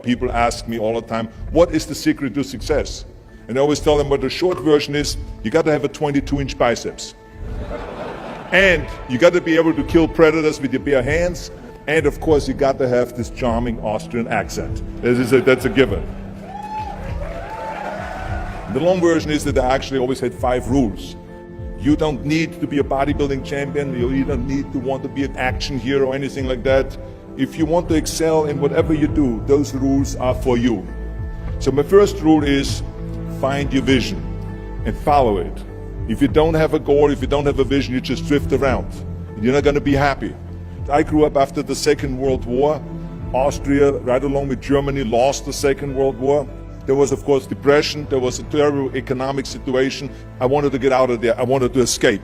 people ask me all the time, what is the secret to success? And I always tell them what the short version is, you got to have a 22-inch biceps. And you got to be able to kill predators with your bare hands. And of course, you got to have this charming Austrian accent. That's a given. The long version is that I actually always had 5 rules. You don't need to be a bodybuilding champion. You don't need to want to be an action hero or anything like that. If you want to excel in whatever you do, those rules are for you. So my first rule is find your vision and follow it. If you don't have a goal, if you don't have a vision, you just drift around. You're not going to be happy. I grew up after the Second World War. Austria, right along with Germany, lost the Second World War. There was, of course, depression. There was a terrible economic situation. I wanted to get out of there. I wanted to escape.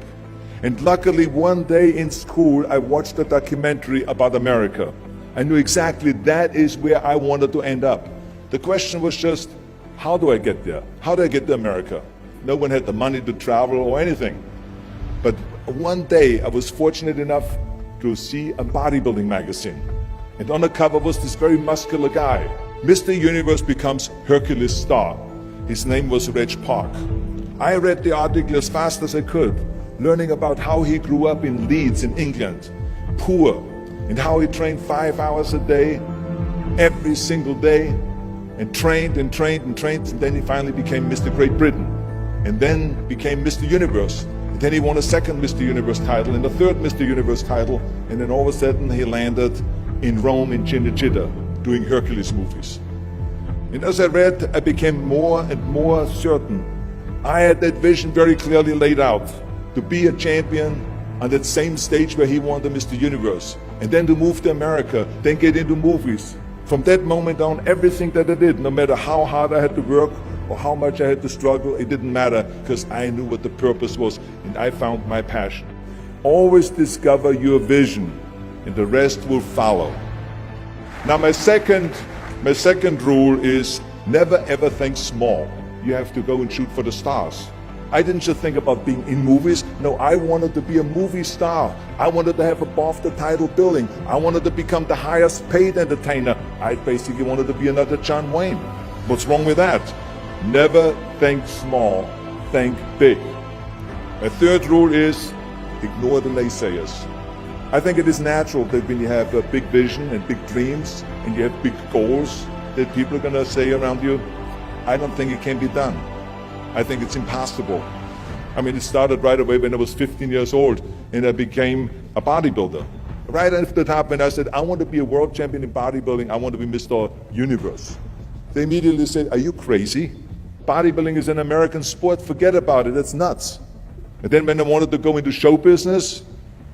And luckily, one day in school, I watched a documentary about America. I knew exactly that is where I wanted to end up. The question was just, how do I get there? How do I get to America? No one had the money to travel or anything. But one day, I was fortunate enough to see a bodybuilding magazine. And on the cover was this very muscular guy. Mr. Universe becomes Hercules star. His name was Reg Park. I read the article as fast as I could, learning about how he grew up in Leeds in England, poor, and how he trained 5 hours a day, every single day, and trained and trained and trained, and then he finally became Mr. Great Britain, and then became Mr. Universe. And then he won a second Mr. Universe title and a third Mr. Universe title, and then all of a sudden he landed in Rome in Cinecittà, doing Hercules movies. And as I read, I became more and more certain. I had that vision very clearly laid out, to be a champion on that same stage where he won the Mr. Universe, and then to move to America, then get into movies. From that moment on, everything that I did, no matter how hard I had to work or how much I had to struggle, it didn't matter, because I knew what the purpose was, and I found my passion. Always discover your vision, and the rest will follow. Now my second rule is never ever think small. You have to go and shoot for the stars. I didn't just think about being in movies. No, I wanted to be a movie star. I wanted to have above the title billing. I wanted to become the highest paid entertainer. I basically wanted to be another John Wayne. What's wrong with that? Never think small, think big. My third rule is ignore the naysayers. I think it is natural that when you have a big vision and big dreams and you have big goals, that people are going to say around you, I don't think it can be done. I think it's impossible. I mean, it started right away when I was 15 years old and I became a bodybuilder. Right after that, when I said, I want to be a world champion in bodybuilding, I want to be Mr. Universe. They immediately said, are you crazy? Bodybuilding is an American sport, forget about it, it's nuts. And then when I wanted to go into show business,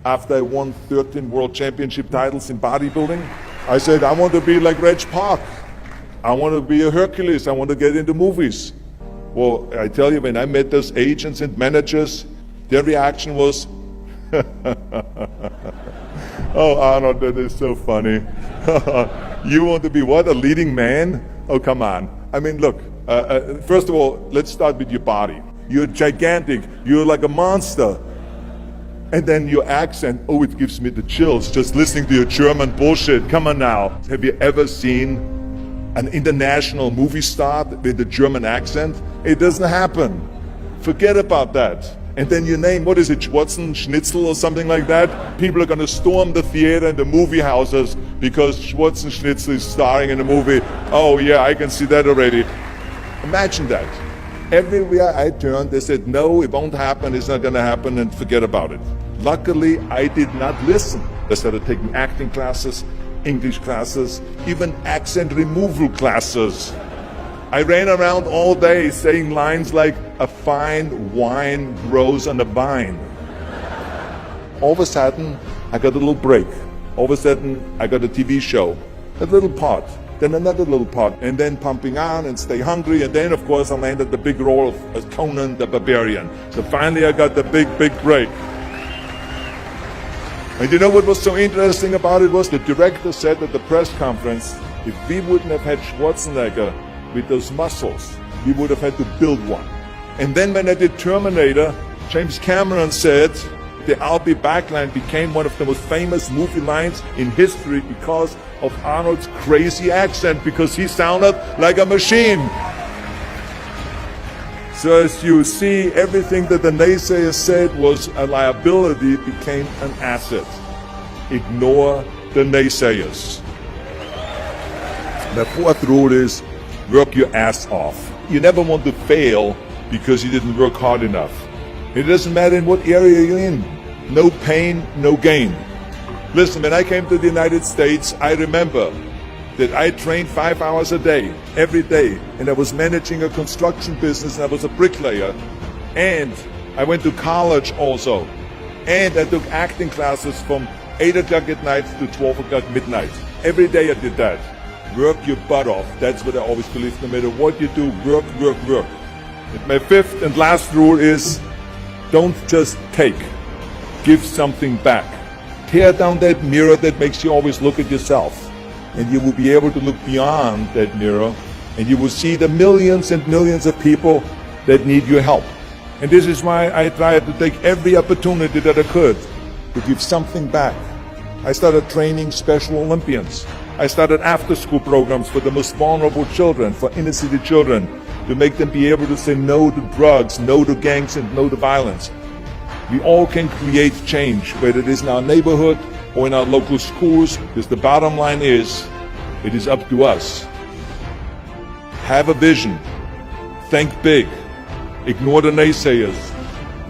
after I won 13 world championship titles in bodybuilding, I said, I want to be like Reg Park. I want to be a Hercules. I want to get into movies. Well, I tell you, when I met those agents and managers, their reaction was, oh, Arnold, that is so funny. You want to be what, a leading man? Oh, come on. I mean, look, first of all, let's start with your body. You're gigantic. You're like a monster. And then your accent, oh, it gives me the chills just listening to your German bullshit. Come on now. Have you ever seen an international movie star with a German accent? It doesn't happen. Forget about that. And then your name, what is it, Schwarzenschnitzel or something like that? People are going to storm the theater and the movie houses because Schwarzenschnitzel is starring in a movie. Oh yeah, I can see that already. Imagine that. Everywhere I turned, they said, no, it won't happen, it's not going to happen, and forget about it. Luckily, I did not listen. I started taking acting classes, English classes, even accent removal classes. I ran around all day saying lines like, a fine wine grows on a vine. All of a sudden, I got a little break. All of a sudden, I got a TV show, a little part. Then another little part, and then Pumping On and Stay Hungry, and then of course I landed the big role of Conan the Barbarian. So finally I got the big break. And you know what was so interesting about it was the director said at the press conference, if we wouldn't have had Schwarzenegger with those muscles, we would have had to build one. And then when I did Terminator, James Cameron said, the "I'll be back" line became one of the most famous movie lines in history because of Arnold's crazy accent, because he sounded like a machine. So as you see, everything that the naysayers said was a liability became an asset. Ignore the naysayers. The fourth rule is work your ass off. You never want to fail because you didn't work hard enough. It doesn't matter in what area you're in. No pain, no gain. Listen, when I came to the United States, I remember that I trained 5 hours a day, every day, and I was managing a construction business, and I was a bricklayer, and I went to college also, and I took acting classes from 8 o'clock at night to 12 o'clock midnight. Every day I did that. Work your butt off. That's what I always believe. No matter what you do, work, work, work. And my fifth and last rule is, don't just take. Give something back. Tear down that mirror that makes you always look at yourself. And you will be able to look beyond that mirror, and you will see the millions and millions of people that need your help. And this is why I tried to take every opportunity that I could to give something back. I started training Special Olympians. I started after-school programs for the most vulnerable children, for inner-city children, to make them be able to say no to drugs, no to gangs, and no to violence. We all can create change, whether it is in our neighborhood or in our local schools, because the bottom line is, it is up to us. Have a vision. Think big. Ignore the naysayers.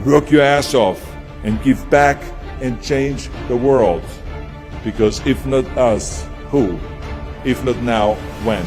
Work your ass off and give back and change the world. Because if not us, who? If not now, when?